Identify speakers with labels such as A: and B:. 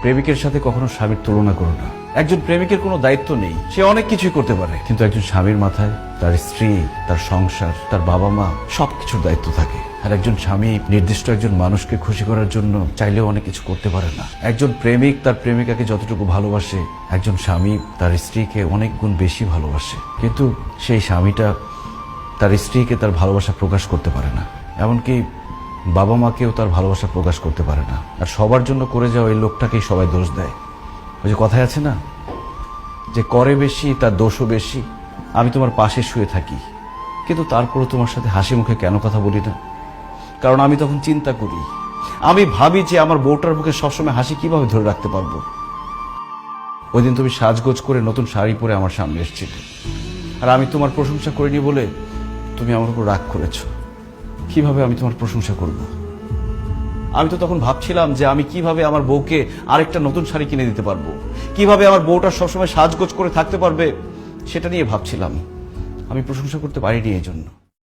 A: প্রেমিকের সাথে কখনো স্বামীর তুলনা করো না। একজন প্রেমিকের কোনো দায়িত্ব নেই, সে অনেক কিছুই করতে পারে, কিন্তু একজন স্বামীর মাথায় তার স্ত্রী, তার সংসার, তার বাবা মা সবকিছুর দায়িত্ব থাকে। আর একজন স্বামী নির্দিষ্ট একজন মানুষকে খুশি করার জন্য চাইলেও অনেক কিছু করতে পারে না। একজন প্রেমিক তার প্রেমিকাকে যতটুকু ভালোবাসে, একজন স্বামী তার স্ত্রীকে অনেক গুণ বেশি ভালোবাসে, কিন্তু সেই স্বামীটা তার স্ত্রীকে তার ভালোবাসা প্রকাশ করতে পারে না, এমনকি বাবা মাকেও তার ভালোবাসা প্রকাশ করতে পারে না। আর সবার জন্য করে যাওয়া এই লোকটাকেই সবাই দোষ দেয়। ওই যে কথায় আছে না, যে করে বেশি তার দোষও বেশি। আমি তোমার পাশে শুয়ে থাকি, কিন্তু তারপরও তোমার সাথে হাসি মুখে কেন কথা বলি না? কারণ আমি তখন চিন্তা করি, আমি ভাবি যে আমার বউটার মুখে সবসময় হাসি কিভাবে ধরে রাখতে পারবো। ওই দিন তুমি সাজগোজ করে নতুন শাড়ি পরে আমার সামনে এসেছিলে, আর আমি তোমার প্রশংসা করিনি বলে তুমি আমার উপর রাগ করেছ। কিভাবে আমি তোমার প্রশংসা করব? আমি তো তখন ভাবছিলাম যে আমি কিভাবে আমার বউকে আরেকটা নতুন শাড়ি কিনে দিতে পারবো, কিভাবে আমার বউটা সবসময় সাজগোজ করে থাকতে পারবে, সেটা নিয়ে ভাবছিলাম। আমি প্রশংসা করতে পারিনি এই জন্য।